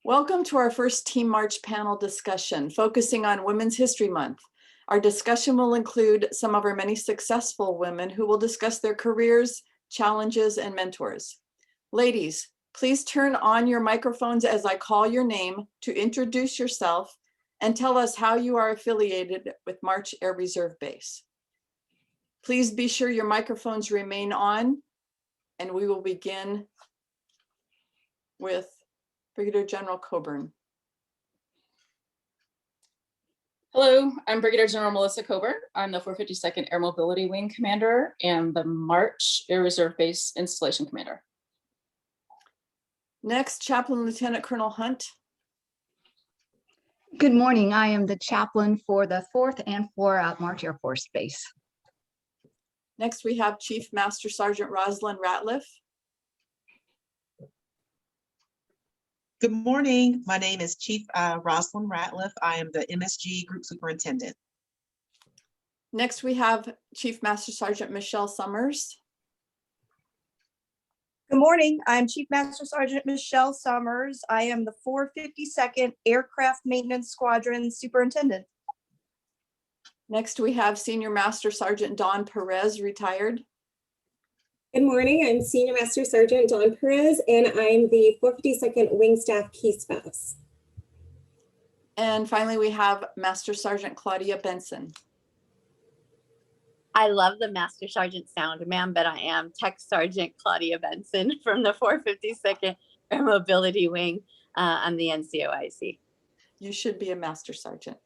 Welcome to our first Team March panel discussion focusing on Women's History Month. Our discussion will include some of our many successful women who will discuss their careers, challenges, and mentors. Ladies, please turn on your microphones as I call your name to introduce yourself and tell us how you are affiliated with March Air Reserve Base. Please be sure your microphones remain on, and we will begin with Brigadier General Coburn. Hello, I'm Brigadier General Melissa Coburn. I'm the 452nd Air Mobility Wing Commander and the March Air Reserve Base Installation Commander. Next, Chaplain Lieutenant Colonel Hunt. Good morning. I am the chaplain for the 4th and 4 March Air Force Base. Next, we have Chief Master Sergeant Rosalind Ratliff. Good morning. My name is Chief Rosalind Ratliff. I am the MSG Group Superintendent. Next, we have Chief Master Sergeant Michelle Summers. Good morning. I'm Chief Master Sergeant Michelle Summers. I am the 452nd Aircraft Maintenance Squadron Superintendent. Next, we have Senior Master Sergeant Dawn Perez, retired. Good morning, I'm Senior Master Sergeant Dawn Perez, and I'm the 452nd Wing Staff Key Spouse. And finally, we have Master Sergeant Claudia Benson. I love the Master Sergeant sound, ma'am, but I am Tech Sergeant Claudia Benson from the 452nd Air Mobility Wing. I'm the NCOIC. You should be a Master Sergeant.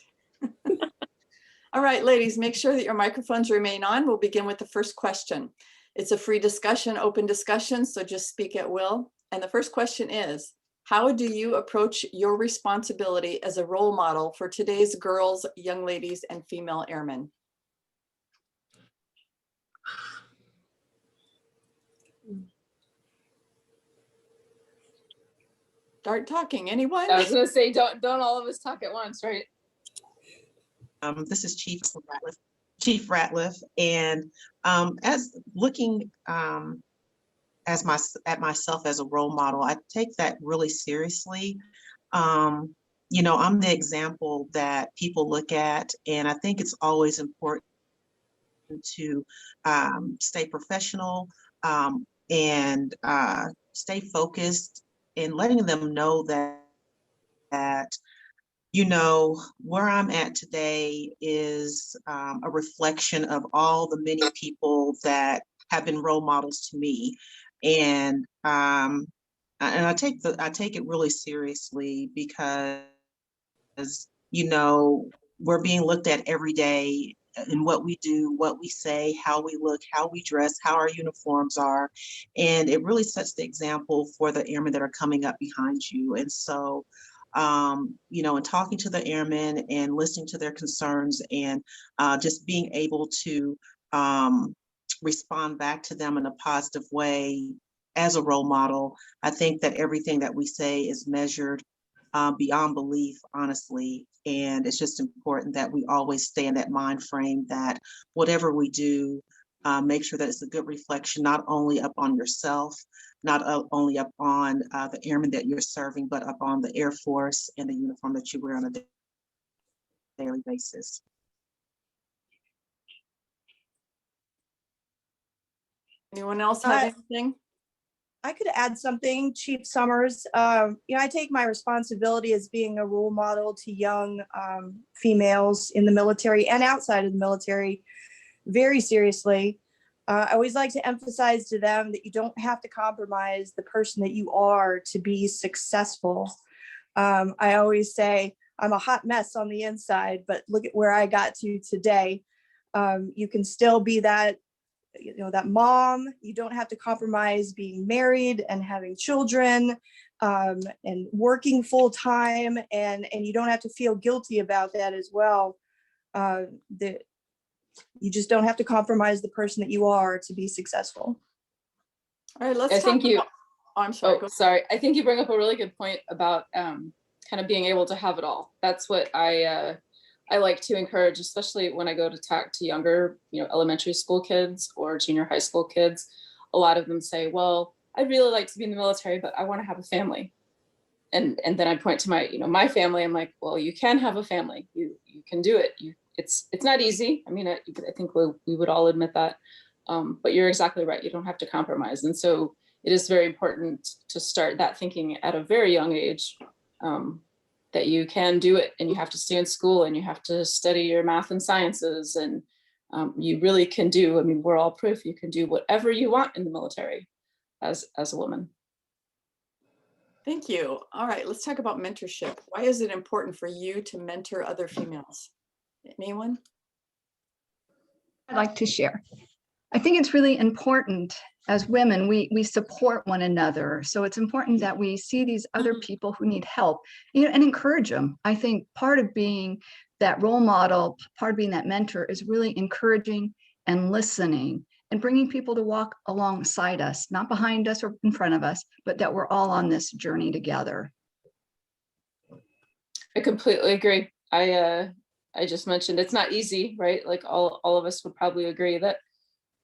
All right, ladies, make sure that your microphones remain on. We'll begin with the first question. It's a free discussion, open discussion, so just speak at will. And the first question is, how do you approach your responsibility as a role model for today's girls, young ladies, and female airmen? Start talking, anyone? I was going to say, don't all of us talk at once, right? This is Chief Ratliff, and as looking at myself as a role model, I take that really seriously. You know, I'm the example that people look at, and I think it's always important to stay professional and stay focused, and letting them know that you know, where I'm at today is a reflection of all the many people that have been role models to me, and I take it really seriously because you know we're being looked at every day in what we do, what we say, how we look, how we dress, how our uniforms are, and it really sets the example for the airmen that are coming up behind you. And so you know, and talking to the airmen and listening to their concerns and just being able to respond back to them in a positive way as a role model. I think that everything that we say is measured beyond belief, honestly. And it's just important that we always stay in that mind frame that whatever we do, make sure that it's a good reflection, not only up on yourself, not only up on the airmen that you're serving, but up on the Air Force and the uniform that you wear on a daily basis. Anyone else have anything? I could add something, Chief Summers. You know, I take my responsibility as being a role model to young females in the military and outside of the military very seriously. I always like to emphasize to them that you don't have to compromise the person that you are to be successful. I always say I'm a hot mess on the inside, but look at where I got to today. You can still be that, you know, that mom. You don't have to compromise being married and having children and working full time, and you don't have to feel guilty about that as well. You just don't have to compromise the person that you are to be successful. All right, let's I think you. Oh, I'm sorry. Oh, sorry. I think you bring up a really good point about kind of being able to have it all. That's what I like to encourage, especially when I go to talk to younger, you know, elementary school kids or junior high school kids. A lot of them say, "Well, I'd really like to be in the military, but I want to have a family." and then I point to my, my family. I'm like, well, you can have a family. You can do it. It's not easy. I mean, I think we would all admit that. But you're exactly right. You don't have to compromise. And so it is very important to start that thinking at a very young age, that you can do it, and you have to stay in school, and you have to study your math and sciences, and you really can do. I mean, we're all proof you can do whatever you want in the military as a woman. Thank you. All right, let's talk about mentorship. Why is it important for you to mentor other females? Anyone? I'd like to share. I think it's really important as women, we support one another. So it's important that we see these other people who need help, and encourage them. I think part of being that role model, part of being that mentor is really encouraging and listening and bringing people to walk alongside us, not behind us or in front of us, but that we're all on this journey together. I completely agree. I just mentioned it's not easy, right? Like all of us would probably agree that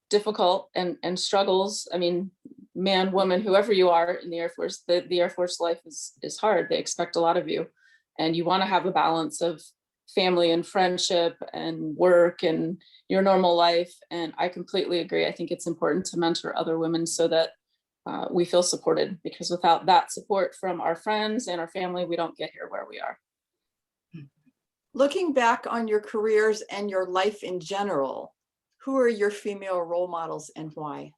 difficult and struggles. I mean, man, woman, whoever you are in the Air Force, the Air Force life is hard. They expect a lot of you, and you want to have a balance of family and friendship and work and your normal life. And I completely agree. I think it's important to mentor other women so that we feel supported, because without that support from our friends and our family, we don't get here where we are. Looking back on your careers and your life in general, who are your female role models and why?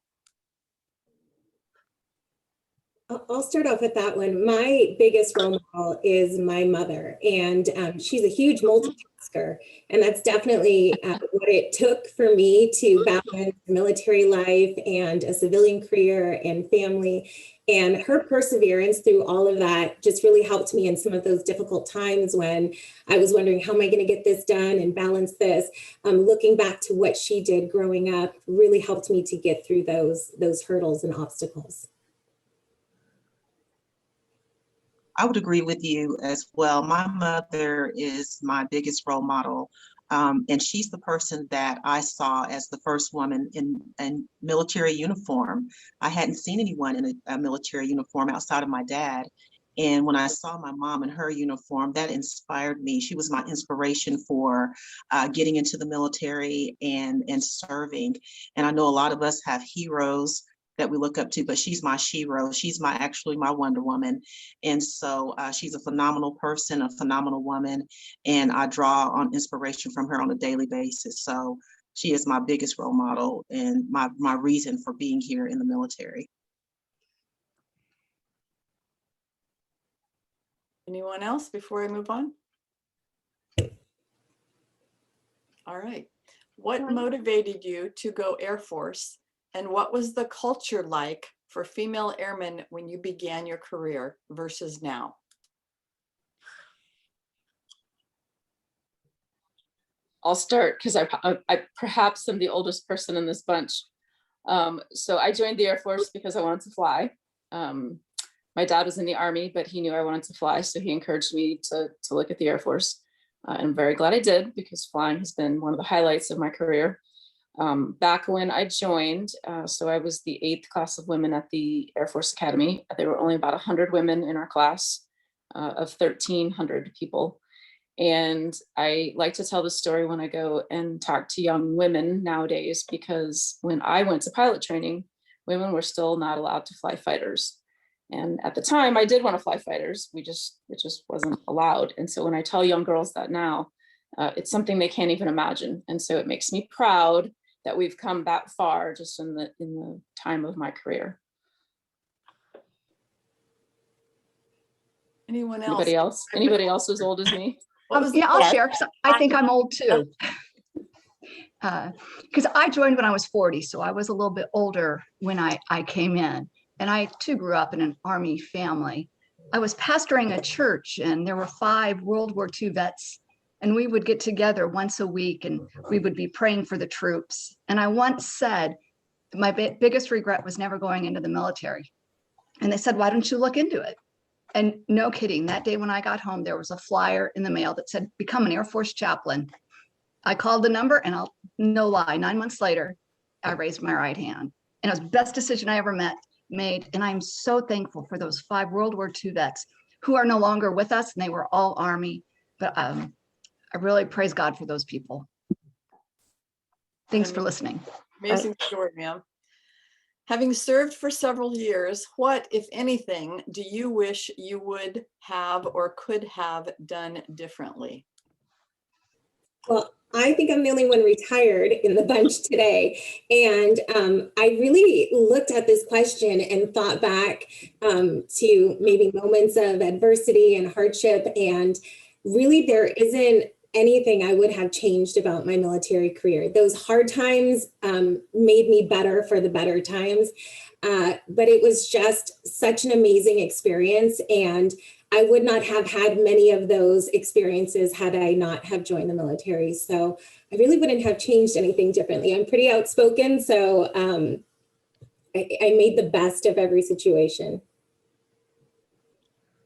I'll start off with that one. My biggest role model is my mother, and she's a huge multitasker. And that's definitely what it took for me to balance military life and a civilian career and family. And her perseverance through all of that just really helped me in some of those difficult times when I was wondering, how am I going to get this done and balance this? Looking back to what she did growing up really helped me to get through those hurdles and obstacles. I would agree with you as well. My mother is my biggest role model. And she's the person that I saw as the first woman in military uniform. I hadn't seen anyone in a military uniform outside of my dad. And when I saw my mom in her uniform, that inspired me. She was my inspiration for getting into the military and serving. And I know a lot of us have heroes that we look up to, but she's my shero. She's actually my Wonder Woman. And so she's a phenomenal person, a phenomenal woman, and I draw on inspiration from her on a daily basis. So she is my biggest role model and my reason for being here in the military. Anyone else before I move on? All right. What motivated you to go Air Force, and what was the culture like for female airmen when you began your career versus now? I'll start because I perhaps am the oldest person in this bunch. So I joined the Air Force because I wanted to fly. My dad was in the Army, but he knew I wanted to fly, so he encouraged me to look at the Air Force. And I'm very glad I did, because flying has been one of the highlights of my career. Back when I joined, so I was the 8th class of women at the Air Force Academy. There were only about 100 women in our class of 1,300 people. And I like to tell the story when I go and talk to young women nowadays, because when I went to pilot training, women were still not allowed to fly fighters. And at the time I did want to fly fighters. It just wasn't allowed. And so when I tell young girls that now, it's something they can't even imagine. And so it makes me proud that we've come that far just in the time of my career. Anyone else? Anybody else? Anybody else as old as me? Yeah, I'll share, because I think I'm old too. Because I joined when I was 40, so I was a little bit older when I came in. And I too grew up in an Army family. I was pastoring a church, and there were 5 World War II vets. And we would get together once a week, and we would be praying for the troops. And I once said, my biggest regret was never going into the military. And they said, why don't you look into it? And no kidding, that day when I got home, there was a flyer in the mail that said, become an Air Force chaplain. I called the number, and no lie, 9 months later, I raised my right hand. And it was the best decision I ever made. And I'm so thankful for those 5 World War II vets who are no longer with us, and they were all Army. But I really praise God for those people. Thanks for listening. Amazing story, ma'am. Having served for several years, what, if anything, do you wish you would have or could have done differently? Well, I think I'm the only one retired in the bunch today. And I really looked at this question and thought back to maybe moments of adversity and hardship. And really, there isn't anything I would have changed about my military career. Those hard times made me better for the better times. But it was just such an amazing experience. And I would not have had many of those experiences had I not have joined the military. So I really wouldn't have changed anything differently. I'm pretty outspoken, so I made the best of every situation.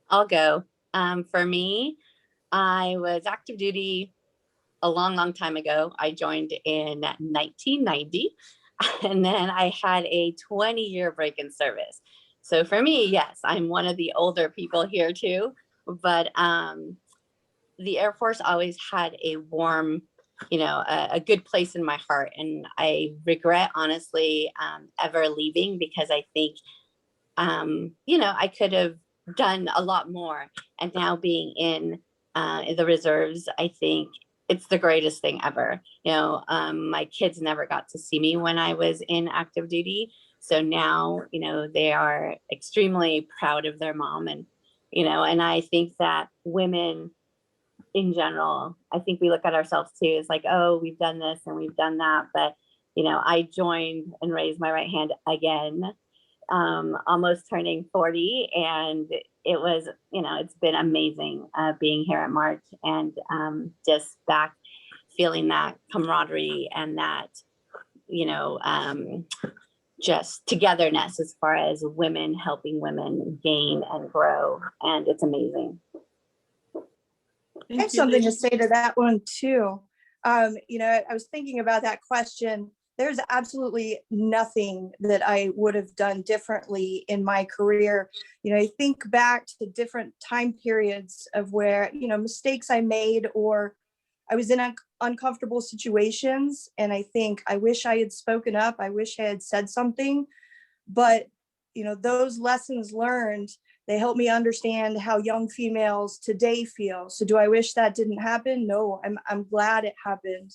I'll go. For me, I was active duty a long time ago. I joined in 1990, and then I had a 20-year break in service. So for me, yes, I'm one of the older people here too, but the Air Force always had a warm, a good place in my heart. And I regret, honestly, ever leaving, because I think, I could have done a lot more. And now being in the reserves, I think it's the greatest thing ever. My kids never got to see me when I was in active duty. So now, they are extremely proud of their mom. And, and I think that women in general, I think we look at ourselves too as like, oh, we've done this and we've done that. But, I joined and raised my right hand again, almost turning 40. And it was, it's been amazing being here at March, and just back feeling that camaraderie and that, just togetherness as far as women helping women gain and grow. And it's amazing. I have something to say to that one too. I was thinking about that question. There's absolutely nothing that I would have done differently in my career. I think back to different time periods of where, mistakes I made, or I was in uncomfortable situations. And I think I wish I had spoken up. I wish I had said something. But, those lessons learned, they help me understand how young females today feel. So do I wish that didn't happen? No, I'm glad it happened.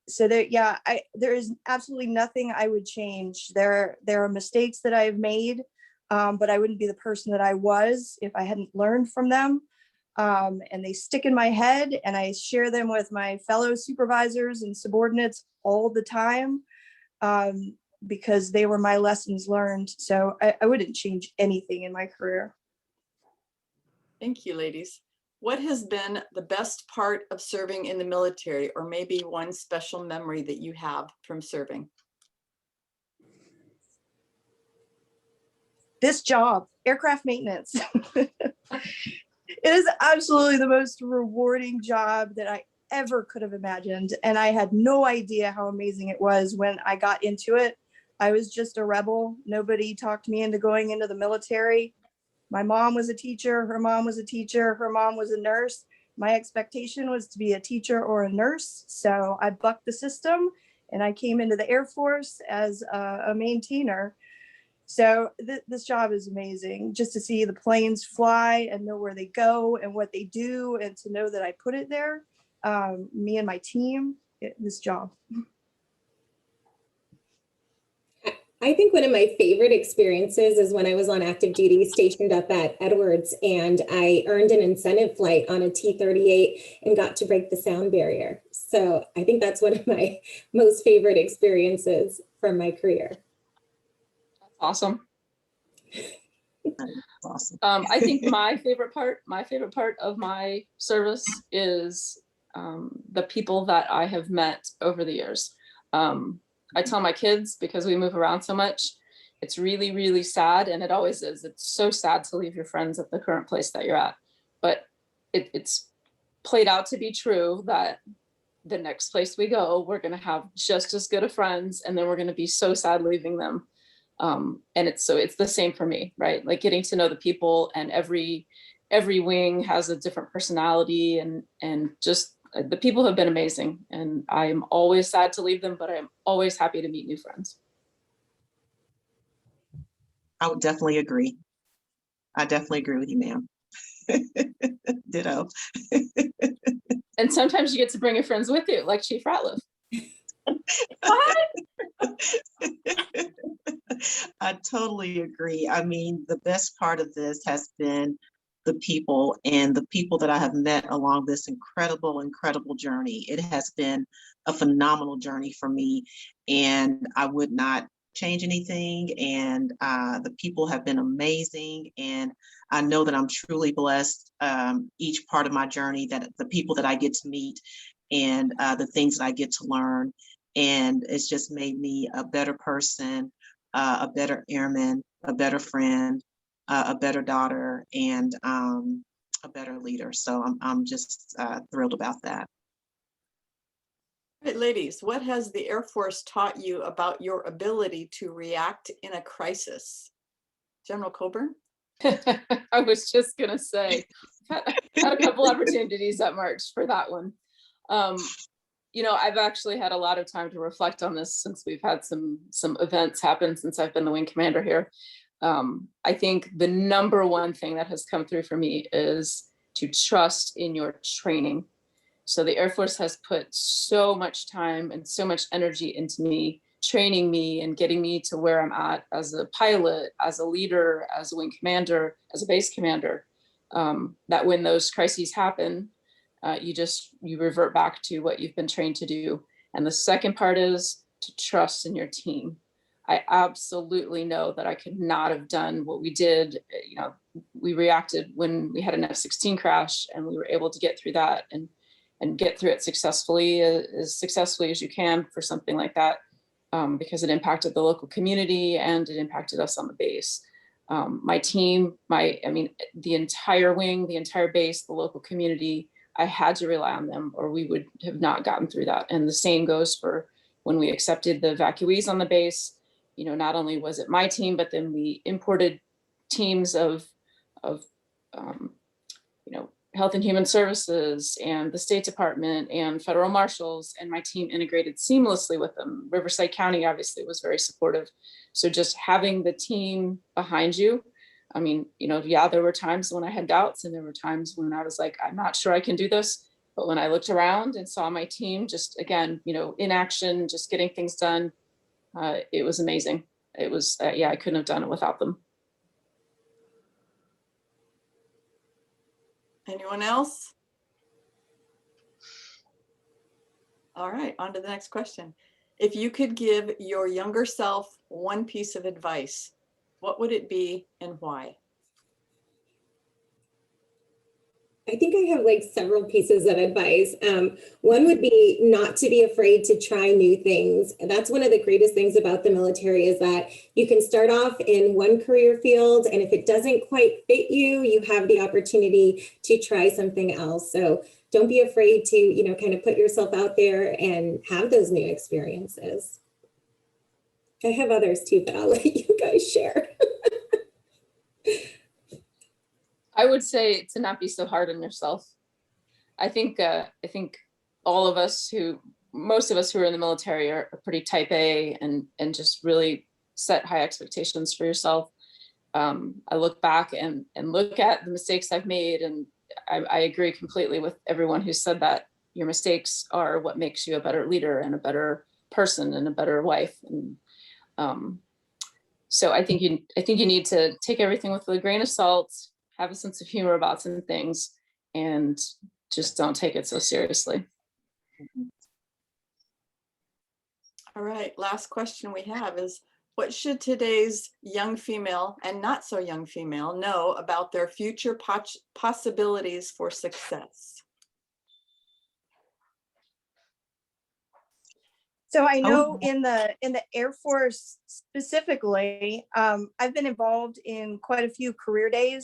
So there is absolutely nothing I would change. There are mistakes that I've made, but I wouldn't be the person that I was if I hadn't learned from them. And they stick in my head, and I share them with my fellow supervisors and subordinates all the time. Because they were my lessons learned. So I wouldn't change anything in my career. Thank you, ladies. What has been the best part of serving in the military, or maybe one special memory that you have from serving? This job, aircraft maintenance. It is absolutely the most rewarding job that I ever could have imagined. And I had no idea how amazing it was when I got into it. I was just a rebel. Nobody talked me into going into the military. My mom was a teacher. Her mom was a teacher. Her mom was a nurse. My expectation was to be a teacher or a nurse. So I bucked the system, and I came into the Air Force as a maintainer. So this job is amazing, just to see the planes fly and know where they go and what they do, and to know that I put it there, me and my team, this job. I think one of my favorite experiences is when I was on active duty stationed up at Edwards, and I earned an incentive flight on a T-38 and got to break the sound barrier. So I think that's one of my most favorite experiences from my career. Awesome. Awesome. I think my favorite part of my service is the people that I have met over the years. I tell my kids, because we move around so much, it's really, really sad. And it always is. It's so sad to leave your friends at the current place that you're at. But it's played out to be true that the next place we go, we're going to have just as good of friends. And then we're going to be so sad leaving them. And it's the same for me, right? Like getting to know the people, and every wing has a different personality, and just the people have been amazing, and I'm always sad to leave them, but I'm always happy to meet new friends. I would definitely agree. I definitely agree with you, ma'am. Ditto. And sometimes you get to bring your friends with you, like Chief Ratliff. I totally agree. I mean, the best part of this has been the people, and the people that I have met along this incredible, incredible journey. It has been a phenomenal journey for me, and I would not change anything. And the people have been amazing. And I know that I'm truly blessed each part of my journey, that the people that I get to meet, and the things that I get to learn. And it's just made me a better person, a better airman, a better friend, a better daughter, and a better leader. So I'm just thrilled about that. All right, ladies, what has the Air Force taught you about your ability to react in a crisis? General Coburn? I was just gonna say, had a couple opportunities at March for that one. You know, I've actually had a lot of time to reflect on this since we've had some events happen since I've been the wing commander here. I think the number one thing that has come through for me is to trust in your training. So the Air Force has put so much time and so much energy into me, training me and getting me to where I'm at as a pilot, as a leader, as a wing commander, as a base commander, that when those crises happen, you revert back to what you've been trained to do. And the second part is to trust in your team. I absolutely know that I could not have done what we did. You know, we reacted when we had an F-16 crash, and we were able to get through that and get through it successfully as you can for something like that, because it impacted the local community and it impacted us on the base. My team, the entire wing, the entire base, the local community, I had to rely on them or we would have not gotten through that. And the same goes for when we accepted the evacuees on the base. You know, not only was it my team, but then we imported teams of Health and Human Services and the State Department and federal marshals, and my team integrated seamlessly with them. Riverside County obviously was very supportive. So just having the team behind you, I mean, there were times when I had doubts, and there were times when I was like, I'm not sure I can do this. But when I looked around and saw my team just, again, in action, just getting things done, it was amazing. It was, I couldn't have done it without them. Anyone else? All right, on to the next question. If you could give your younger self one piece of advice, what would it be and why? I think I have like several pieces of advice. One would be not to be afraid to try new things. And that's one of the greatest things about the military, is that you can start off in one career field, and if it doesn't quite fit you, you have the opportunity to try something else. So don't be afraid to, kind of put yourself out there and have those new experiences. I have others too, but I'll let you guys share. I would say to not be so hard on yourself. I think all of us most of us who are in the military are pretty type A and just really set high expectations for yourself. I look back and look at the mistakes I've made, and I agree completely with everyone who said that your mistakes are what makes you a better leader and a better person and a better wife. And so I think you need to take everything with a grain of salt, have a sense of humor about some things, and just don't take it so seriously. All right, last question we have is, what should today's young female and not so young female know about their future possibilities for success? So I know in the Air Force specifically, I've been involved in quite a few career days.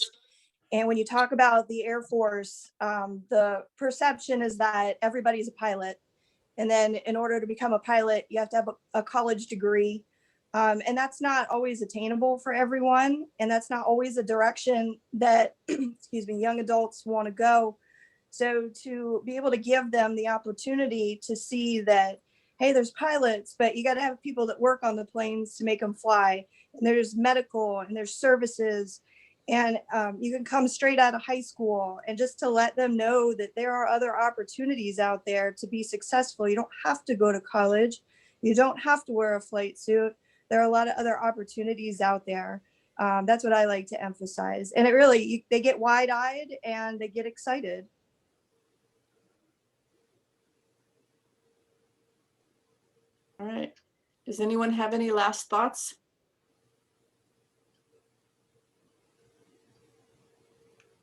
And when you talk about the Air Force, the perception is that everybody's a pilot. And then in order to become a pilot, you have to have a college degree. And that's not always attainable for everyone. And that's not always a direction that, excuse me, young adults want to go. So to be able to give them the opportunity to see that, hey, there's pilots, but you got to have people that work on the planes to make them fly. And there's medical and there's services. And you can come straight out of high school, and just to let them know that there are other opportunities out there to be successful. You don't have to go to college. You don't have to wear a flight suit. There are a lot of other opportunities out there. That's what I like to emphasize. And it really, they get wide-eyed and they get excited. All right. Does anyone have any last thoughts?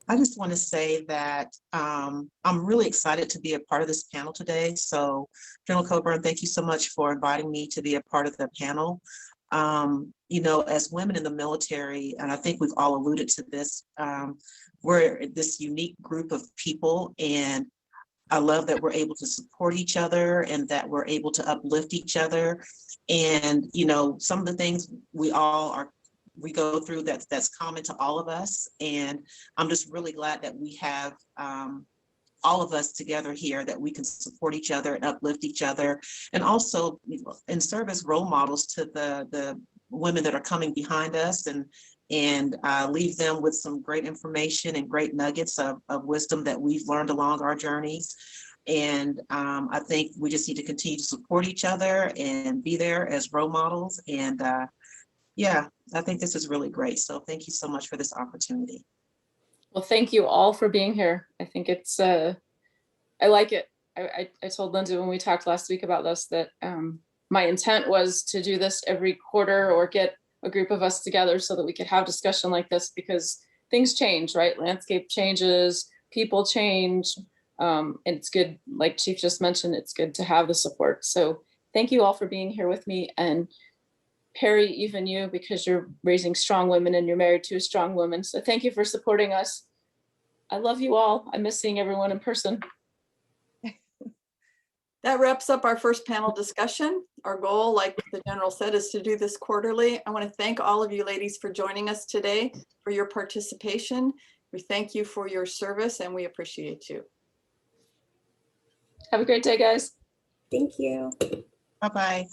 I just want to say that I'm really excited to be a part of this panel today. So General Coburn, thank you so much for inviting me to be a part of the panel. You know, as women in the military, and I think we've all alluded to this, we're this unique group of people, and I love that we're able to support each other and that we're able to uplift each other. And, you know, some of the things we go through that's common to all of us. And I'm just really glad that we have all of us together here, that we can support each other and uplift each other, and also and serve as role models to the women that are coming behind us, and leave them with some great information and great nuggets of wisdom that we've learned along our journeys. And I think we just need to continue to support each other and be there as role models. And yeah, I think this is really great. So thank you so much for this opportunity. Well, thank you all for being here. I think it's, I like it. I told Linda when we talked last week about this that my intent was to do this every quarter or get a group of us together so that we could have discussion like this, because things change, right? Landscape changes, people change. And it's good, like Chief just mentioned, it's good to have the support. So thank you all for being here with me. And Perry, even you, because you're raising strong women and you're married to a strong woman. So thank you for supporting us. I love you all. I miss seeing everyone in person. That wraps up our first panel discussion. Our goal, like the general said, is to do this quarterly. I want to thank all of you ladies for joining us today, for your participation. We thank you for your service and we appreciate you. Have a great day, guys. Thank you. Bye-bye.